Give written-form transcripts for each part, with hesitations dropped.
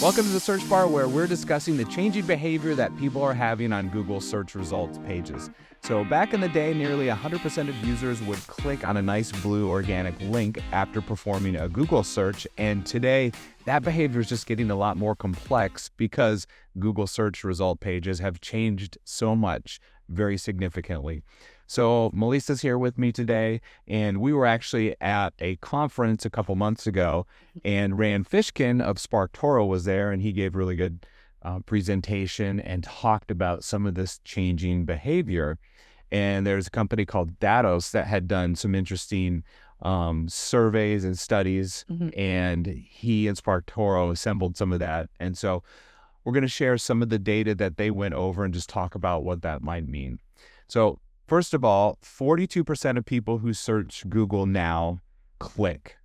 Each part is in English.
Welcome to the Search Bar, where we're discussing the changing behavior that people are having on Google search results pages. So back in the day, nearly 100% of users would click on a nice blue organic link after performing a Google search. And today, that behavior is just getting a lot more complex because Google search result pages have changed so much very significantly. So Melissa's here with me today, and we were actually at a conference a couple months ago, and Rand Fishkin of SparkToro was there, and he gave really good presentation and talked about some of this changing behavior. And there's a company called Datos that had done some interesting surveys and studies, and he and SparkToro assembled some of that. And so we're going to share some of the data that they went over and just talk about what that might mean. So first of all, 42% of people who search Google now click.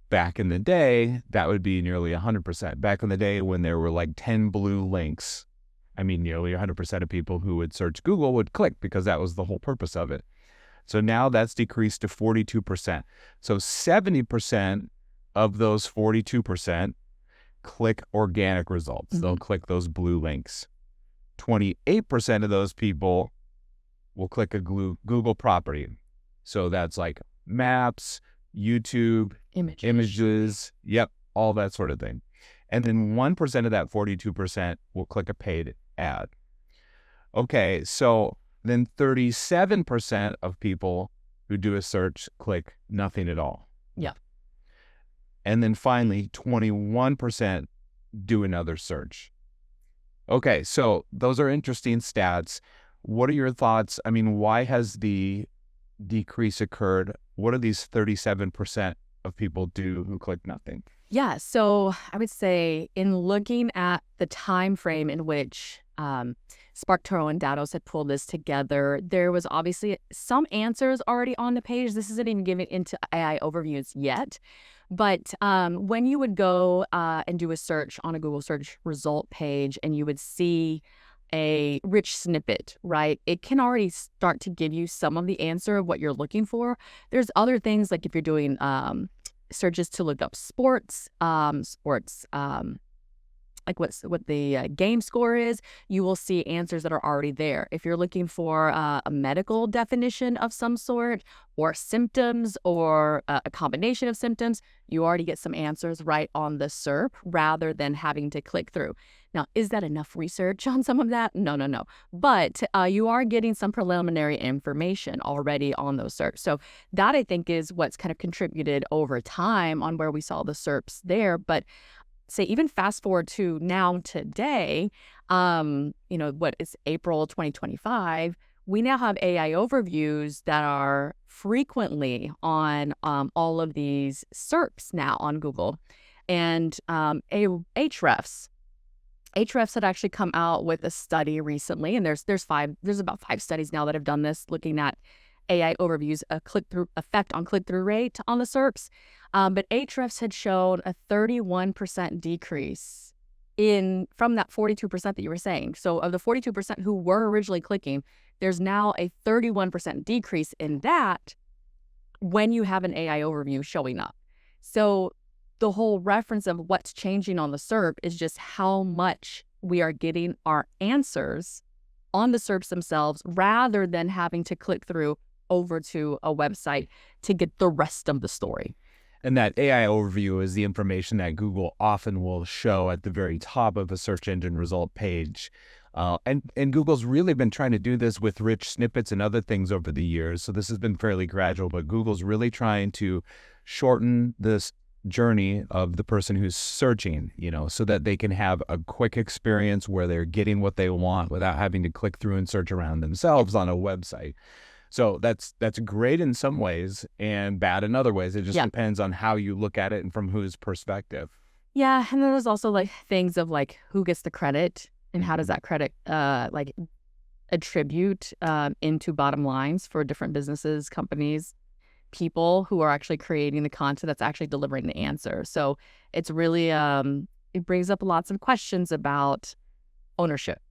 Back in the day, that would be nearly 100%. Back in the day when there were like 10 blue links, nearly 100% of people who would search Google would click because that was the whole purpose of it. So now that's decreased to 42%. So 70% of those 42% click organic results. They'll click those blue links. 28% of those people will click a Google property. So that's like maps, YouTube, images, all that sort of thing. And then 1% of that 42% will click a paid ad. Okay, so then 37% of people who do a search click nothing at all. Yeah. And then finally, 21% do another search. Okay, so those are interesting stats. What are your thoughts? Why has the decrease occurred? What do these 37% of people do who click nothing? Yeah, so I would say in looking at the time frame in which SparkToro and Datos had pulled this together, there was obviously some answers already on the page. This isn't even getting into AI overviews yet. But when you would go and do a search on a Google search result page and you would see a rich snippet, right? It can already start to give you some of the answer of what you're looking for. There's other things like if you're doing searches to look up sports, like what the game score is, you will see answers that are already there. If you're looking for a medical definition of some sort or symptoms or a combination of symptoms, you already get some answers right on the SERP rather than having to click through. Now, is that enough research on some of that? No. But you are getting some preliminary information already on those SERPs. So that, I think, is what's kind of contributed over time on where we saw the SERPs there. But say even fast forward to now today, what is April 2025, we now have AI overviews that are frequently on all of these SERPs now on Google. And Ahrefs had actually come out with a study recently, and there's about 5 studies now that have done this, looking at AI overviews, a click-through effect on click-through rate on the SERPs. But Ahrefs had shown a 31% decrease from that 42% that you were saying. So of the 42% who were originally clicking, there's now a 31% decrease in that when you have an AI overview showing up. So the whole reference of what's changing on the SERP is just how much we are getting our answers on the SERPs themselves rather than having to click through over to a website to get the rest of the story. And that AI overview is the information that Google often will show at the very top of a search engine result page. And Google's really been trying to do this with rich snippets and other things over the years. So this has been fairly gradual, but Google's really trying to shorten this journey of the person who's searching, so that they can have a quick experience where they're getting what they want without having to click through and search around themselves on a website. So that's great in some ways and bad in other ways. It just depends on how you look at it and from whose perspective. Yeah, and then there's also like things of like who gets the credit and how does that credit attribute into bottom lines for different businesses, companies, people who are actually creating the content that's actually delivering the answer. So it's really it brings up lots of questions about ownership.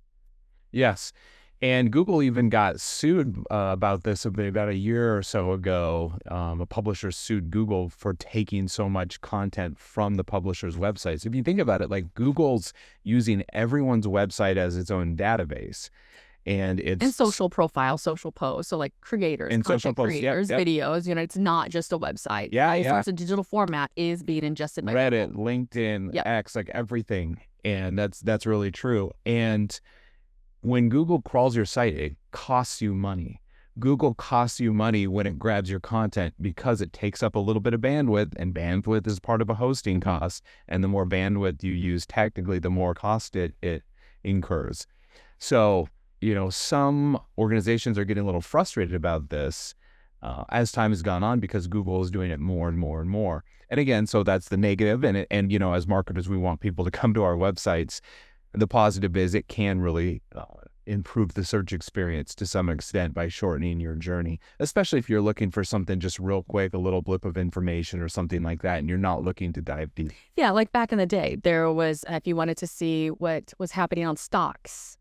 Yes. And Google even got sued about this about a year or so ago. A publisher sued Google for taking so much content from the publisher's websites. If you think about it, like Google's using everyone's website as its own database. And And it's social profile, social posts. So like creators, in social content posts. Yep, creators, yep. videos, it's not just a website. Yeah, Any yeah. sorts of digital format is being ingested by Reddit, Google. LinkedIn, Yep. X, like everything. And that's really true. And when Google crawls your site, it costs you money. Google costs you money when it grabs your content because it takes up a little bit of bandwidth, and bandwidth is part of a hosting cost. And the more bandwidth you use, technically, the more cost it incurs. So, some organizations are getting a little frustrated about this as time has gone on because Google is doing it more and more and more. And again, so that's the negative. And as marketers, we want people to come to our websites. The positive is it can really improve the search experience to some extent by shortening your journey, especially if you're looking for something just real quick, a little blip of information or something like that, and you're not looking to dive deep. Yeah, like back in the day, there was, if you wanted to see what was happening on stocks,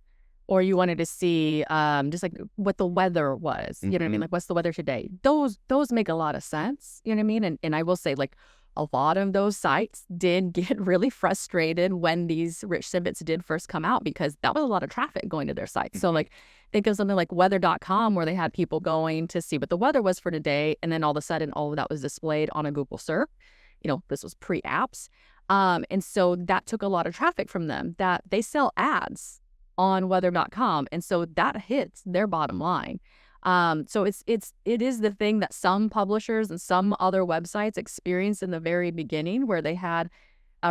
or you wanted to see just like what the weather was, you know what I mean? Like, what's the weather today? Those make a lot of sense, you know what I mean? And I will say, like, a lot of those sites did get really frustrated when these rich snippets did first come out, because that was a lot of traffic going to their site. So like, think of something like weather.com, where they had people going to see what the weather was for today, and then all of a sudden all of that was displayed on a Google search. This was pre-apps. And so that took a lot of traffic from them. That they sell ads on weather.com, and so that hits their bottom line. So it is the thing that some publishers and some other websites experienced in the very beginning, where they had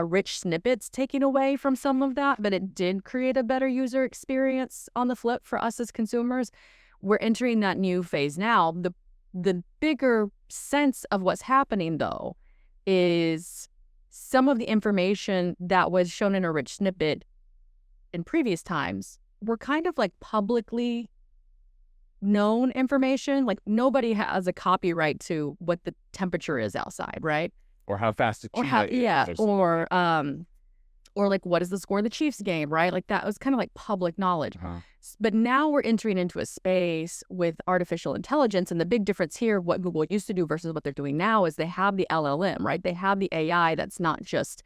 rich snippets taken away from some of that, but it did create a better user experience on the flip for us as consumers. We're entering that new phase now. The bigger sense of what's happening, though, is some of the information that was shown in a rich snippet in previous times were kind of like publicly known information. Like, nobody has a copyright to what the temperature is outside, right? Or how fast the cheetah is. Or like, what is the score of the Chiefs game, right? Like, that was kind of like public knowledge. But now we're entering into a space with artificial intelligence, and the big difference here, what Google used to do versus what they're doing now, is they have the LLM, right? They have the AI that's not just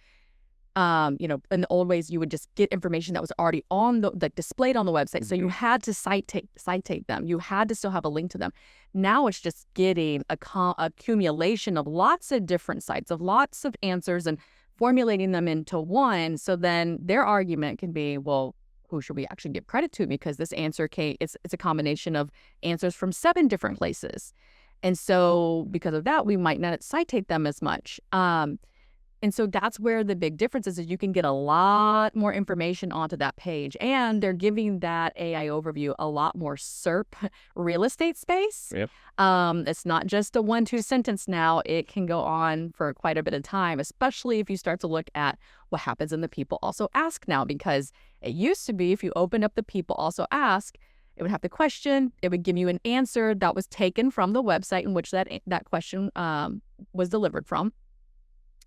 in the old ways, you would just get information that was already on displayed on the website. So you had to citate them. You had to still have a link to them. Now it's just getting accumulation of lots of different sites, of lots of answers, and formulating them into one. So then their argument can be, well, who should we actually give credit to? Because this answer it's a combination of answers from 7 different places. And so because of that, we might not citate them as much. And so that's where the big difference is you can get a lot more information onto that page. And they're giving that AI overview a lot more SERP real estate space. Yep. It's not just a 1-2 sentence now. It can go on for quite a bit of time, especially if you start to look at what happens in the People Also Ask now. Because it used to be, if you open up the People Also Ask, it would have the question. It would give you an answer that was taken from the website in which that question was delivered from.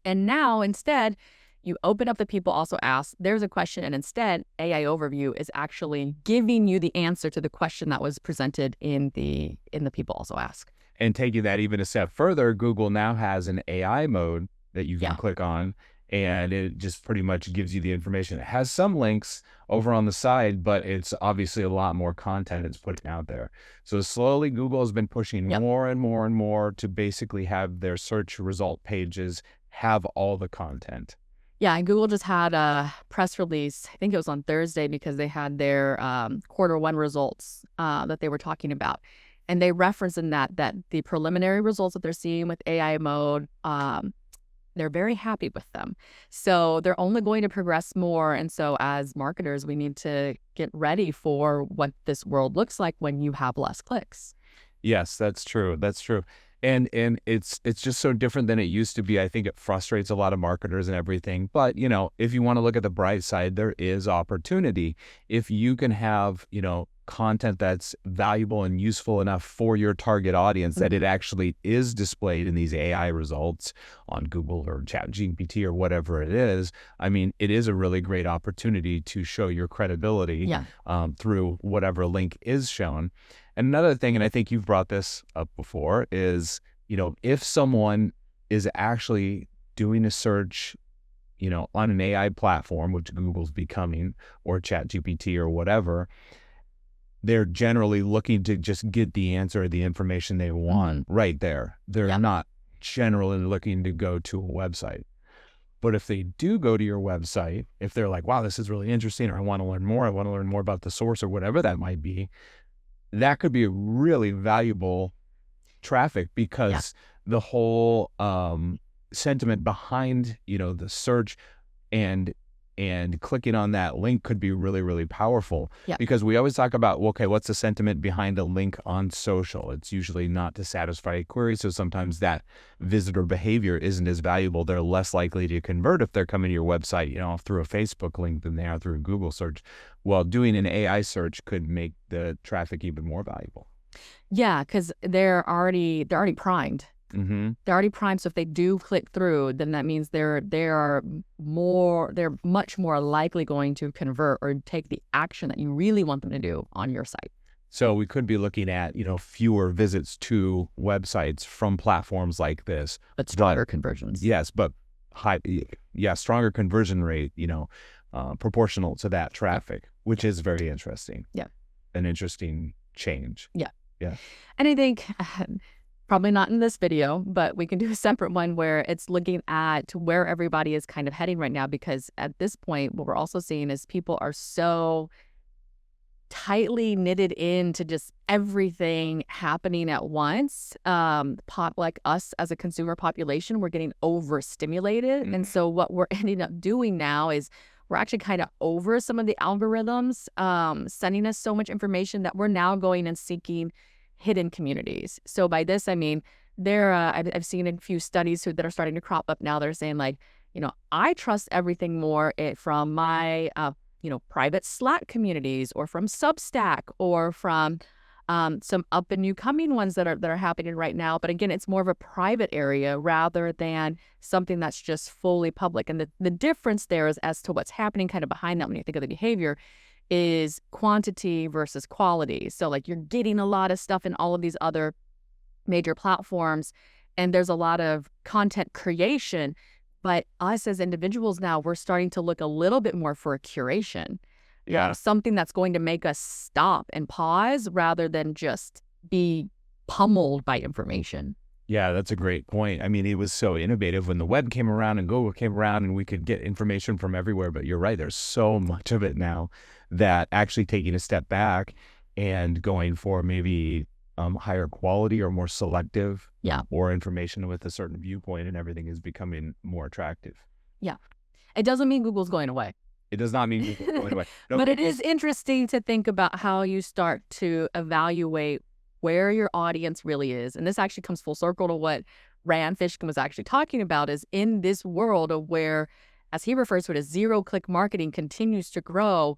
And now, instead, you open up the People Also Ask, there's a question, and instead, AI Overview is actually giving you the answer to the question that was presented in the People Also Ask. And taking that even a step further, Google now has an AI mode that you can click on, and it just pretty much gives you the information. It has some links over on the side, but it's obviously a lot more content it's putting out there. So slowly, Google has been pushing more and more and more to basically have their search result pages have all the content. Yeah, and Google just had a press release, I think it was on Thursday, because they had their Q1 results that they were talking about. And they referenced in that the preliminary results that they're seeing with AI mode, they're very happy with them. So they're only going to progress more. And so as marketers, we need to get ready for what this world looks like when you have less clicks. Yes, that's true. That's true. And it's just so different than it used to be. I think it frustrates a lot of marketers and everything. But, if you want to look at the bright side, there is opportunity. If you can have, content that's valuable and useful enough for your target audience that it actually is displayed in these AI results on Google or ChatGPT or whatever it is, I mean, it is a really great opportunity to show your credibility through whatever link is shown. And another thing, and I think you've brought this up before, is, if someone is actually doing a search, on an AI platform, which Google's becoming, or ChatGPT or whatever, they're generally looking to just get the answer or the information they want right there. They're not generally looking to go to a website. But if they do go to your website, if they're like, wow, this is really interesting, or I want to learn more about the source or whatever that might be, that could be a really valuable traffic, because the whole sentiment behind, the search and clicking on that link could be really, really powerful. Because we always talk about, okay, what's the sentiment behind a link on social? It's usually not to satisfy a query. So sometimes that visitor behavior isn't as valuable. They're less likely to convert if they're coming to your website, through a Facebook link than they are through a Google search. Well, doing an AI search could make the traffic even more valuable. Yeah, because they're already primed. They're already primed. So if they do click through, then that means they're much more likely going to convert or take the action that you really want them to do on your site. So we could be looking at, fewer visits to websites from platforms like this. But stronger conversions. Yes, but stronger conversion rate, proportional to that traffic, which is very interesting. Yeah. An interesting change. Yeah. Yeah. And I think probably not in this video, but we can do a separate one where it's looking at where everybody is kind of heading right now, because at this point, what we're also seeing is people are so tightly knitted into just everything happening at once. Like us as a consumer population, we're getting overstimulated. And so what we're ending up doing now is we're actually kind of over some of the algorithms sending us so much information that we're now going and seeking hidden communities. So by this, I mean, I've seen a few studies that are starting to crop up now. They're saying like, I trust everything more from my, private Slack communities, or from Substack, or from some up and new coming ones that are happening right now. But again, it's more of a private area rather than something that's just fully public. And the difference there is as to what's happening kind of behind that when you think of the behavior is quantity versus quality. So like you're getting a lot of stuff in all of these other major platforms, and there's a lot of content creation. But us as individuals now, we're starting to look a little bit more for a curation. Something that's going to make us stop and pause rather than just be pummeled by information. Yeah, that's a great point. I mean, it was so innovative when the web came around and Google came around and we could get information from everywhere. But you're right, there's so much of it now that actually taking a step back and going for maybe higher quality or more selective or information with a certain viewpoint and everything is becoming more attractive. Yeah. It doesn't mean Google's going away. It does not mean Google's going away. No. But it is interesting to think about how you start to evaluate where your audience really is. And this actually comes full circle to what Rand Fishkin was actually talking about, is in this world of where, as he refers to it as zero-click marketing continues to grow,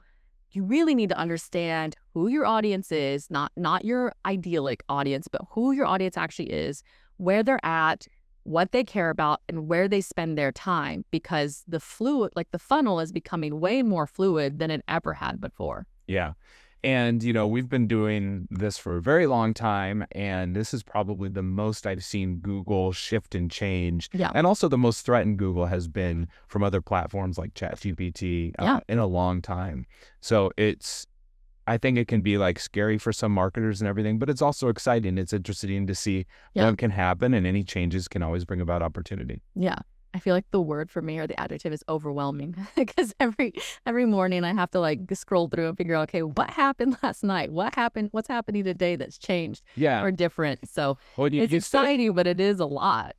you really need to understand who your audience is, not your idyllic audience, but who your audience actually is, where they're at, what they care about, and where they spend their time, because the funnel is becoming way more fluid than it ever had before. Yeah. And, we've been doing this for a very long time, and this is probably the most I've seen Google shift and change. Yeah. And also the most threatened Google has been from other platforms like ChatGPT in a long time. So I think it can be like scary for some marketers and everything, but it's also exciting. It's interesting to see what can happen, and any changes can always bring about opportunity. Yeah. I feel like the word for me, or the adjective, is overwhelming, because every morning I have to scroll through and figure out, okay, what happened last night? What happened? What's happening today that's changed or different? So it's exciting, but it is a lot.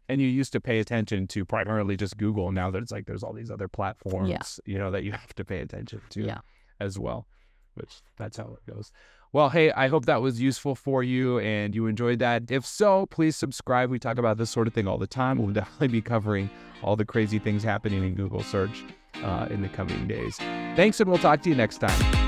And you used to pay attention to primarily just Google. Now that it's like there's all these other platforms, that you have to pay attention to as well, which that's how it goes. Well, hey, I hope that was useful for you and you enjoyed that. If so, please subscribe. We talk about this sort of thing all the time. We'll definitely be covering all the crazy things happening in Google search in the coming days. Thanks, and we'll talk to you next time.